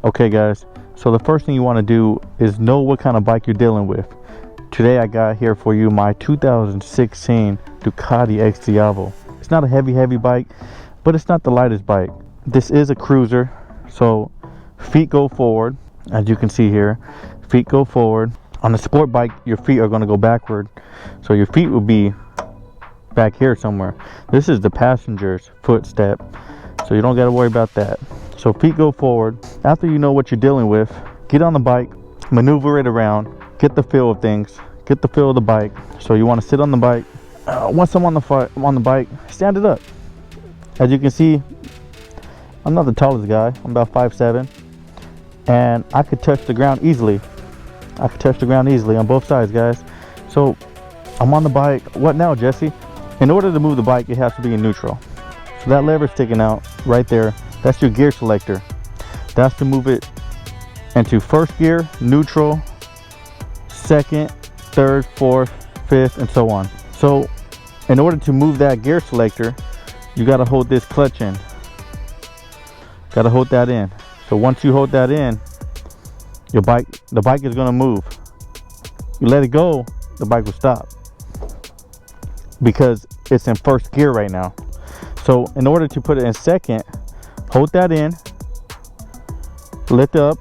Okay guys, so the first thing you want to do is know what kind of bike you're dealing with. Today I got here for you my 2016 Ducati X Diavo. It's not a heavy bike, but it's not the lightest bike. This is a cruiser, so feet go forward. As you can see here, feet go forward. On a sport bike, your feet are going to go backward, so your feet will be back here somewhere. This is the passenger's footstep, so you don't got to worry about that. So feet go forward. After you know what you're dealing with, get on the bike, maneuver it around, get the feel of things, get the feel of the bike. So you want to sit on the bike. Once I'm on the bike, stand it up. As you can see, I'm not the tallest guy. I'm about 5'7", and I could touch the ground easily. I could touch the ground easily on both sides, guys. So I'm on the bike. What now, Jesse? In order to move the bike, it has to be in neutral. So that lever sticking out right there, that's your gear selector. That's to move it into first gear, neutral, second, third, fourth, fifth, and so on. So in order to move that gear selector, you got to hold this clutch in. Got to hold that in. So once you hold that in, the bike is going to move. You let it go, the bike will stop, because it's in first gear right now. So in order to put it in second, hold that in, lift up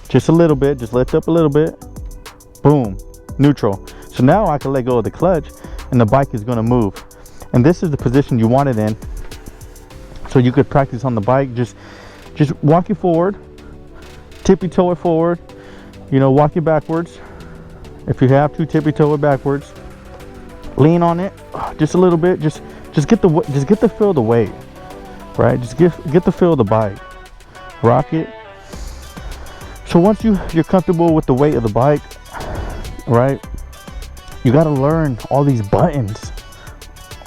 just a little bit, just lift up a little bit, boom, neutral. So now I can let go of the clutch and the bike is going to move. And this is the position you want it in, so you could practice on the bike. Just walk it forward, tippy toe it forward, you know, walk it backwards. If you have to, tippy toe it backwards, lean on it just a little bit. Just get the feel of the weight, right? Just get the feel of the bike. Rock it. So once you're comfortable with the weight of the bike, right, you got to learn all these buttons.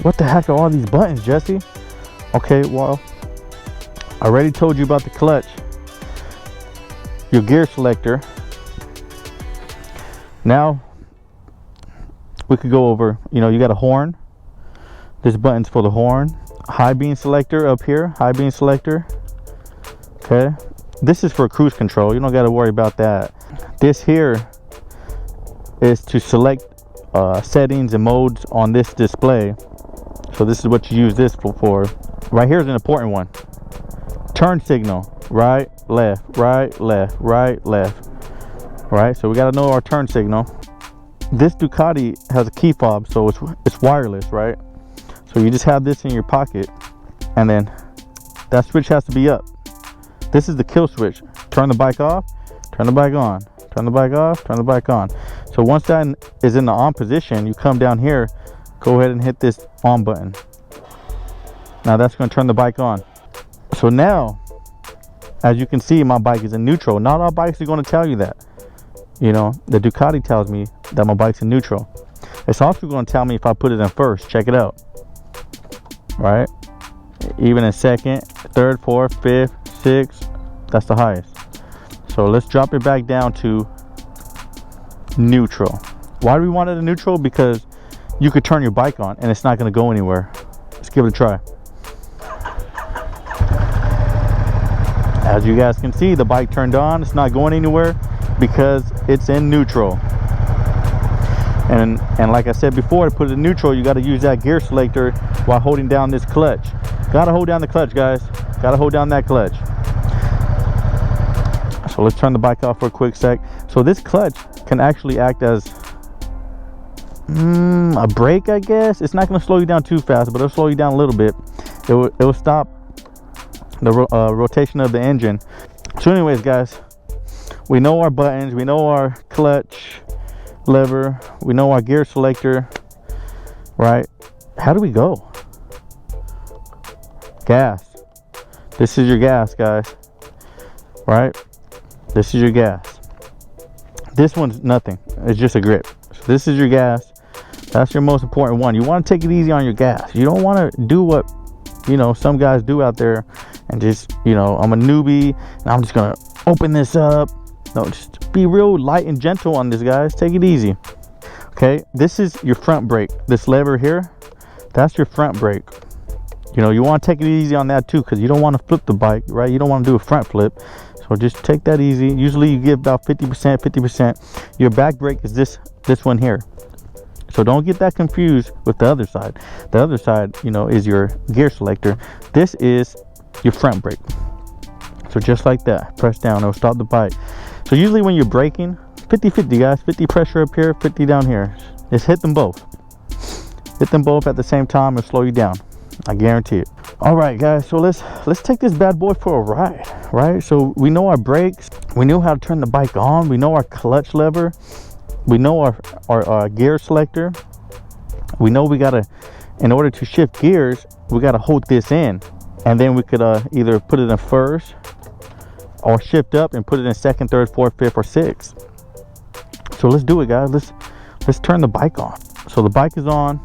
What the heck are all these buttons, Jesse? Okay, well, I already told you about the clutch, your gear selector. Now we could go over, you know, you got a horn. This button's for the horn. High beam selector up here, high beam selector. Okay, this is for cruise control. You don't got to worry about that. This here is to select settings and modes on this display. So this is what you use this for. Right here is an important one. Turn signal, right, left, right, left, right, left. Right, so we got to know our turn signal. This Ducati has a key fob, so it's wireless, right? So you just have this in your pocket, and then that switch has to be up. This is the kill switch. Turn the bike off, turn the bike on, turn the bike off, turn the bike on. So once that is in the on position, you come down here, go ahead and hit this on button. Now that's going to turn the bike on. So now, as you can see, my bike is in neutral. Not all bikes are going to tell you that. You know, the Ducati tells me that my bike's in neutral. It's also going to tell me if I put it in first. Check it out. Right? Even in second, third, fourth, fifth, sixth, that's the highest. So let's drop it back down to neutral. Why do we want it in neutral? Because you could turn your bike on and it's not going to go anywhere. Let's give it a try. As you guys can see, the bike turned on. It's not going anywhere because it's in neutral. And like I said before, to put it in neutral, you got to use that gear selector while holding down this clutch. Got to hold down the clutch, guys. Got to hold down that clutch. So let's turn the bike off for a quick sec. So this clutch can actually act as a brake, I guess. It's not going to slow you down too fast, but it'll slow you down a little bit. It will stop the rotation of the engine. So anyways, guys, we know our buttons, we know our clutch lever, we know our gear selector, right? How do we go? Gas. This is your gas, guys, right? This is your gas. This one's nothing. It's just a grip. So this is your gas. That's your most important one. You want to take it easy on your gas. You don't want to do what, you know, some guys do out there and just, you know, I'm a newbie and I'm just gonna open this up. No, just be real light and gentle on this, guys. Take it easy. Okay, this is your front brake. This lever here, that's your front brake. You know, you want to take it easy on that too, because you don't want to flip the bike, right? You don't want to do a front flip. So just take that easy. Usually you give about 50%. Your back brake is this one here. So don't get that confused with the other side. The other side, you know, is your gear selector. This is your front brake. So just like that, press down, it'll stop the bike. So usually when you're braking, 50-50 guys, 50 pressure up here, 50 down here. Just hit them both. Hit them both at the same time and slow you down. I guarantee it. All right guys, so let's take this bad boy for a ride, right? So we know our brakes, we know how to turn the bike on, we know our clutch lever, we know our gear selector. We know we gotta, in order to shift gears, we gotta hold this in, and then we could either put it in first or shift up and put it in second, third, fourth, fifth, or sixth. So let's do it guys. Let's turn the bike on. So the bike is on.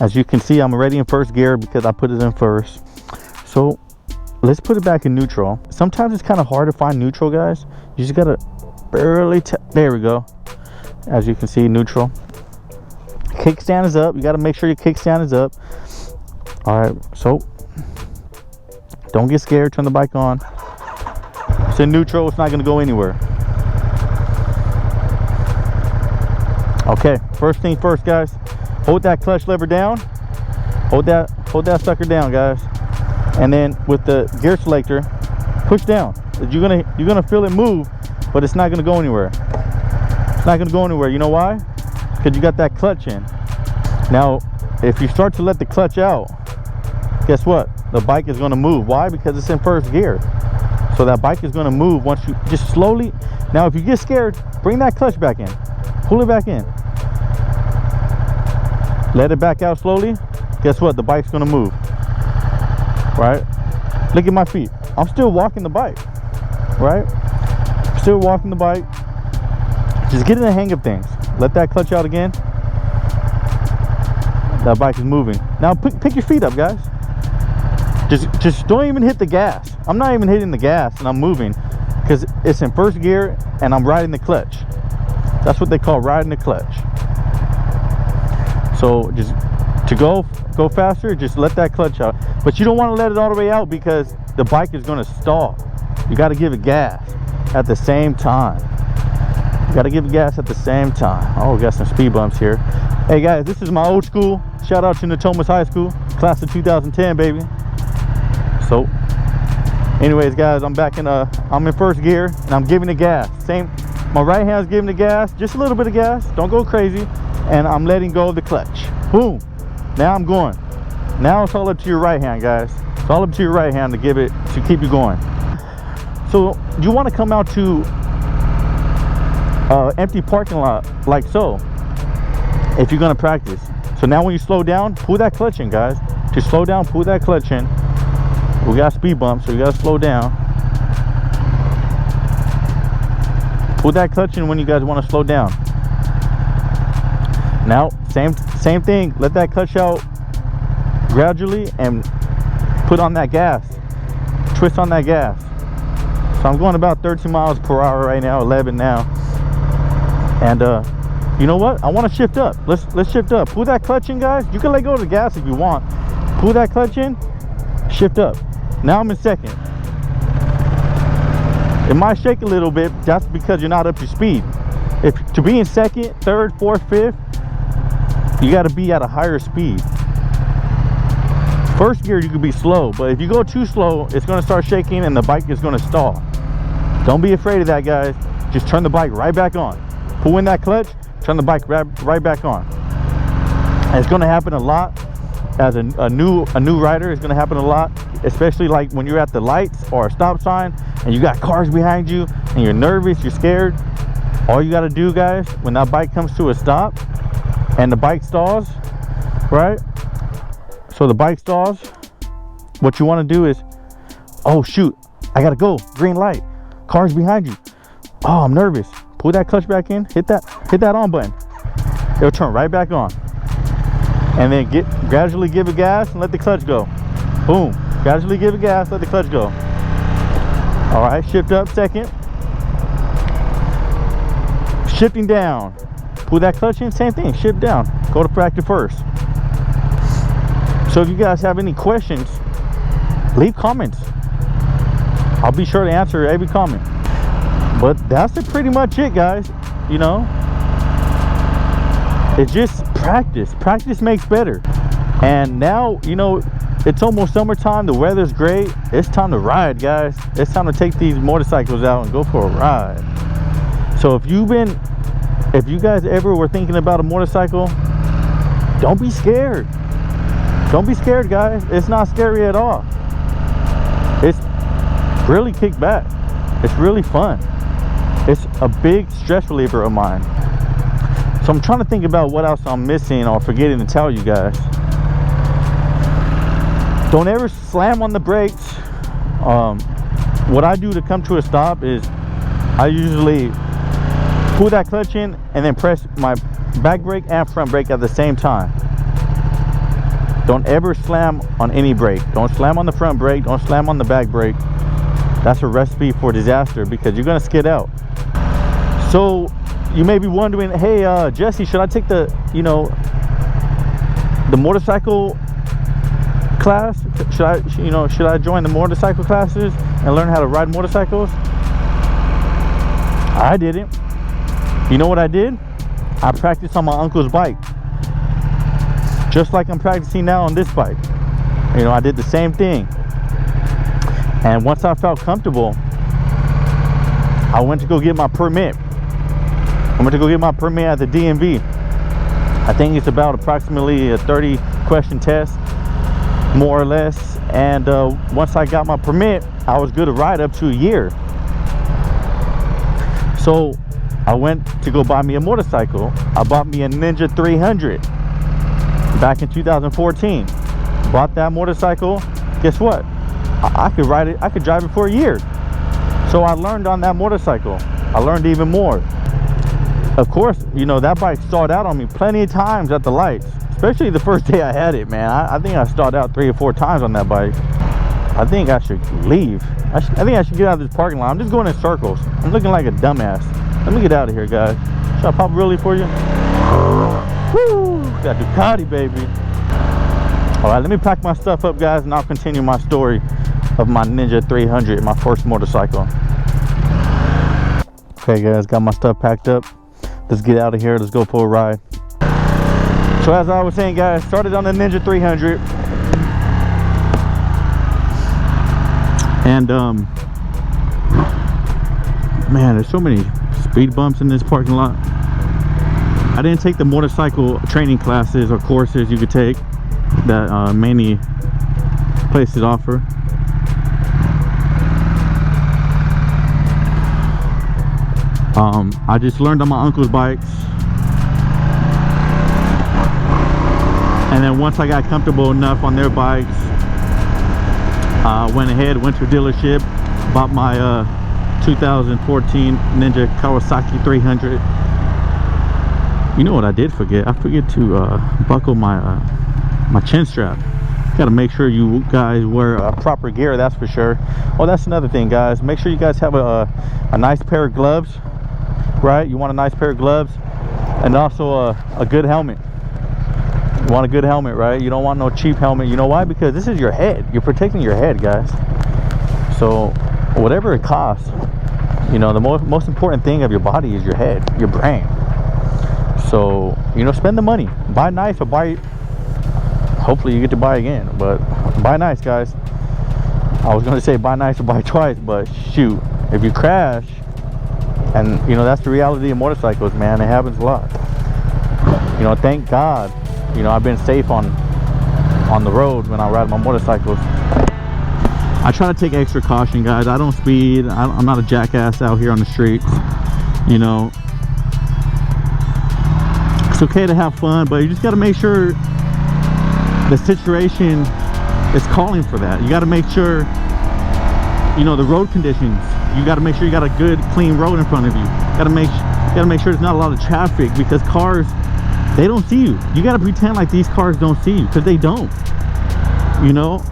As you can see, I'm already in first gear because I put it in first. So let's put it back in neutral. Sometimes it's kind of hard to find neutral, guys. You just gotta barely there we go. As you can see, neutral. Kickstand is up. You gotta make sure your kickstand is up. All right, so don't get scared. Turn the bike on. It's in neutral. It's not gonna go anywhere. Okay, first thing first, guys. Hold that clutch lever down. Hold that sucker down, guys. And then with the gear selector, push down. You're gonna feel it move, but it's not gonna go anywhere. It's not gonna go anywhere. You know why? Because you got that clutch in. Now, if you start to let the clutch out, guess what? The bike is gonna move. Why? Because it's in first gear. So that bike is gonna move once you just slowly. Now, if you get scared, bring that clutch back in. Pull it back in. Let it back out slowly. Guess what? The bike's gonna move. Right? Look at my feet. I'm still walking the bike. Right? Still walking the bike. Just get in the hang of things. Let that clutch out again. That bike is moving. Now pick your feet up, guys. Just don't even hit the gas. I'm not even hitting the gas and I'm moving because it's in first gear and I'm riding the clutch. That's what they call riding the clutch. So just to go faster, just let that clutch out. But you don't want to let it all the way out because the bike is going to stall. You got to give it gas at the same time. You got to give it gas at the same time. Oh, we got some speed bumps here. Hey guys, this is my old school. Shout out to Natomas High School, class of 2010, baby. So anyways guys, I'm in first gear and I'm giving the gas. My right hand's giving the gas, just a little bit of gas, don't go crazy, and I'm letting go of the clutch. Boom. Now I'm going. Now it's all up to your right hand, guys. It's all up to your right hand to keep you going. So you want to come out to empty parking lot like so if you're going to practice. So now when you slow down, pull that clutch in, guys. To slow down, pull that clutch in. We got speed bumps, so you got to slow down. Pull that clutch in when you guys want to slow down. Now same thing, let that clutch out gradually and put on that gas. Twist on that gas. So I'm going about 13 miles per hour right now, 11 now. And you know what? I want to shift up. Let's shift up. Pull that clutch in, guys. You can let go of the gas if you want. Pull that clutch in, shift up. Now I'm in second. It might shake a little bit. That's because you're not up to speed. If to be in second, third, fourth, fifth, you got to be at a higher speed. First gear you could be slow, but if you go too slow, it's going to start shaking and the bike is going to stall. Don't be afraid of that, guys. Just turn the bike right back on. Pull in that clutch, turn the bike right back on. And it's going to happen a lot as a new rider. It's going to happen a lot, especially like when you're at the lights or a stop sign and you got cars behind you and you're nervous, you're scared. All you got to do, guys, when that bike comes to a stop and the bike stalls, right? So the bike stalls, what you want to do is, oh shoot, I gotta go, green light, cars behind you. Oh, I'm nervous. Pull that clutch back in, hit that on button. It'll turn right back on. And then gradually give it gas and let the clutch go. Boom. Gradually give it gas, let the clutch go. All right, shift up second. Shifting down. Pull that clutch in, same thing, shift down. Go to practice first. So if you guys have any questions, leave comments. I'll be sure to answer every comment. But that's pretty much it, guys. You know, it's just practice. Practice makes better. And now, you know, it's almost summertime. The weather's great. It's time to ride, guys. It's time to take these motorcycles out and go for a ride. So if you guys ever were thinking about a motorcycle, don't be scared. Don't be scared, guys. It's not scary at all. It's really kick back. It's really fun. It's a big stress reliever of mine. So I'm trying to think about what else I'm missing or forgetting to tell you guys. Don't ever slam on the brakes. What I do to come to a stop is I usually pull that clutch in and then press my back brake and front brake at the same time. Don't ever slam on any brake. Don't slam on the front brake. Don't slam on the back brake. That's a recipe for disaster because you're gonna skid out. So you may be wondering, hey, Jesse, should I take the motorcycle class? Should I join the motorcycle classes and learn how to ride motorcycles? I didn't. You know what I did? I practiced on my uncle's bike, just like I'm practicing now on this bike. You know, I did the same thing. And once I felt comfortable, I went to go get my permit. I went to go get my permit at the DMV. I think it's about approximately a 30 question test, more or less. And once I got my permit, I was good to ride up to a year. So I went to go buy me a motorcycle. I bought me a Ninja 300 back in 2014. Bought that motorcycle. Guess what? I could ride it. I could drive it for a year. So I learned on that motorcycle. I learned even more. Of course, you know, that bike stalled out on me plenty of times at the lights, especially the first day I had it, man. I think I stalled out 3 or 4 times on that bike. I think I should leave. I think I should get out of this parking lot. I'm just going in circles. I'm looking like a dumbass. Let me get out of here, guys. Should I pop really for you? Woo! Got Ducati, baby. All right, let me pack my stuff up, guys, and I'll continue my story of my Ninja 300, my first motorcycle. Okay, guys, got my stuff packed up. Let's get out of here. Let's go for a ride. So as I was saying, guys, started on the Ninja 300. And man, there's so many speed bumps in this parking lot. I didn't take the motorcycle training classes or courses you could take that many places offer. I just learned on my uncle's bikes, and then once I got comfortable enough on their bikes, went to a dealership, bought my 2014 Ninja Kawasaki 300. You know what I did forget? I forget to buckle my my chin strap. Gotta make sure you guys wear proper gear, that's for sure. Oh, that's another thing, guys. Make sure you guys have a nice pair of gloves, right? You want a nice pair of gloves, and also a good helmet. You want a good helmet, right? You don't want no cheap helmet. You know why? Because this is your head. You're protecting your head, guys. So whatever it costs, you know, the most important thing of your body is your head, your brain. So, you know, spend the money. Buy nice or buy, hopefully you get to buy again, but buy nice, guys. I was gonna say buy nice or buy twice, but shoot, if you crash, and you know, that's the reality of motorcycles, man. It happens a lot. You know, thank God, you know, I've been safe on the road when I ride my motorcycles. I try to take extra caution, guys. I don't speed. I'm not a jackass out here on the streets. You know, it's okay to have fun, but you just got to make sure the situation is calling for that. You got to make sure, you know, the road conditions. You got to make sure you got a good, clean road in front of you. You got to make sure there's not a lot of traffic, because cars, they don't see you. You got to pretend like these cars don't see you, because they don't. You know,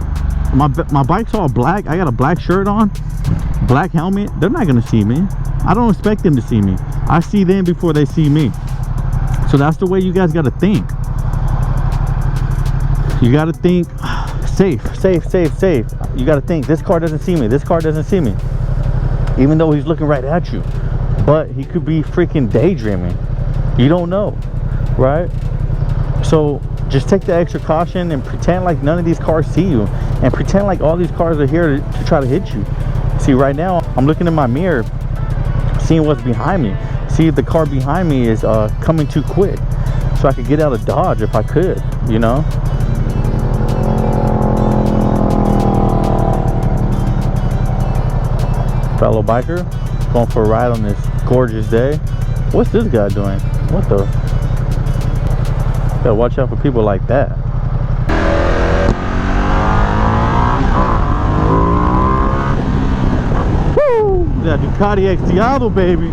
my bike's all black. I got a black shirt on, black helmet. They're not gonna see me. I don't expect them to see me. I see them before they see me. So that's the way you guys got to think. You got to think safe. You got to think, this car doesn't see me, this car doesn't see me, even though he's looking right at you, but he could be freaking daydreaming. You don't know, right? So just take the extra caution and pretend like none of these cars see you, and pretend like all these cars are here to try to hit you. See, right now I'm looking in my mirror, seeing what's behind me. See if the car behind me is coming too quick, so I could get out of Dodge if I could, you know. Fellow biker, going for a ride on this gorgeous day. What's this guy doing? What the? Gotta watch out for people like that. Woo! That Ducati X Diablo, baby.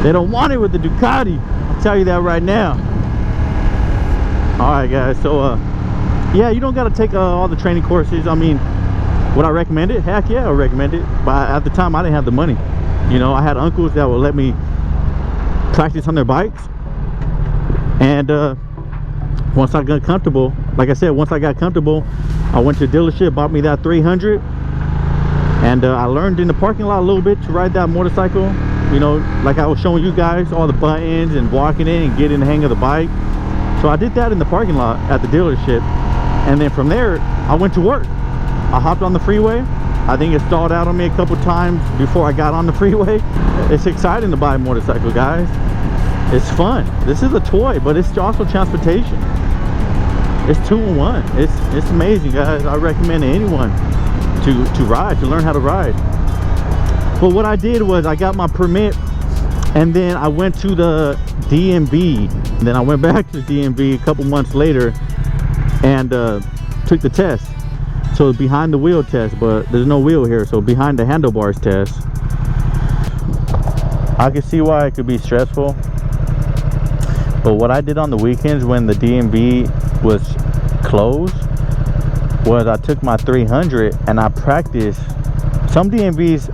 They don't want it with the Ducati. I'll tell you that right now. All right, guys. So, yeah, you don't gotta take all the training courses. I mean, would I recommend it? Heck yeah, I would recommend it. But at the time, I didn't have the money. You know, I had uncles that would let me practice on their bikes. And once I got comfortable, like I said, once I got comfortable, I went to a dealership, bought me that 300. And I learned in the parking lot a little bit to ride that motorcycle. You know, like I was showing you guys, all the buttons and walking in and getting the hang of the bike. So I did that in the parking lot at the dealership. And then from there, I went to work. I hopped on the freeway. I think it stalled out on me a couple times before I got on the freeway. It's exciting to buy a motorcycle, guys. It's fun. This is a toy, but it's also transportation. It's 2-in-1. It's amazing, guys. I recommend anyone to ride, to learn how to ride. But what I did was I got my permit, and then I went to the DMV. And then I went back to the DMV a couple months later and took the test. So behind the wheel test, but there's no wheel here, so behind the handlebars test. I can see why it could be stressful, but what I did on the weekends when the DMV was closed was I took my 300 and I practiced. Some DMVs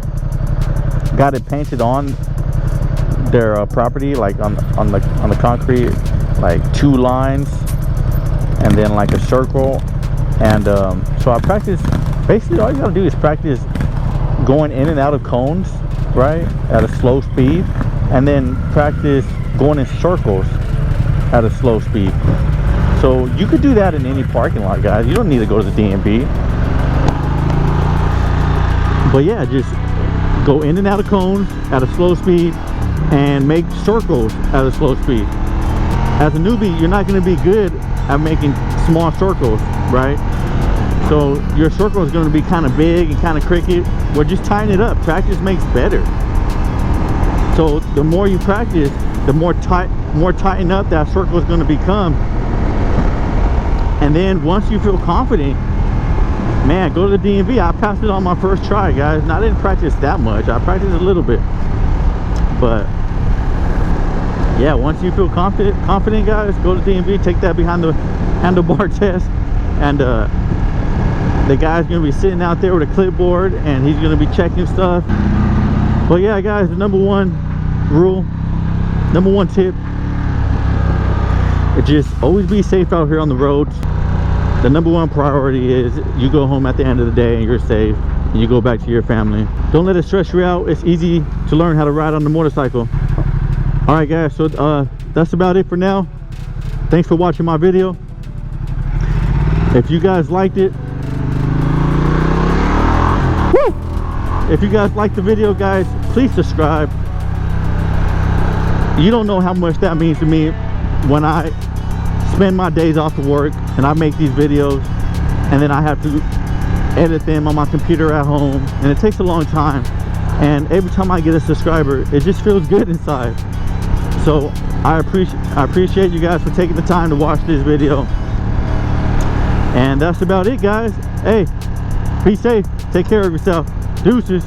got it painted on their property, like on the concrete, like 2 lines and then like a circle. And so I practice, basically all you gotta do is practice going in and out of cones, right, at a slow speed, and then practice going in circles at a slow speed. So you could do that in any parking lot, guys. You don't need to go to the DMV. But yeah, just go in and out of cones at a slow speed and make circles at a slow speed. As a newbie, you're not gonna be good at making small circles, right? So your circle is going to be kind of big and kind of crooked. Well, just tighten it up. Practice makes better. So the more you practice, the more tightened up that circle is going to become. And then once you feel confident, man, go to the DMV. I passed it on my first try, guys. And I didn't practice that much. I practiced a little bit, but yeah, once you feel confident, guys, go to DMV, take that behind the handlebar test, and the guy's gonna be sitting out there with a clipboard and he's gonna be checking stuff. But yeah, guys, the number one rule, number one tip, is just always be safe out here on the roads. The number one priority is you go home at the end of the day and you're safe and you go back to your family. Don't let it stress you out. It's easy to learn how to ride on the motorcycle. All right, guys, so that's about it for now. Thanks for watching my video. If you guys liked it, if you guys liked the video, guys, please subscribe. You don't know how much that means to me when I spend my days off of work and I make these videos and then I have to edit them on my computer at home, and it takes a long time, and every time I get a subscriber, it just feels good inside. So I appreciate you guys for taking the time to watch this video. And that's about it, guys. Hey, be safe, take care of yourself. Deuces.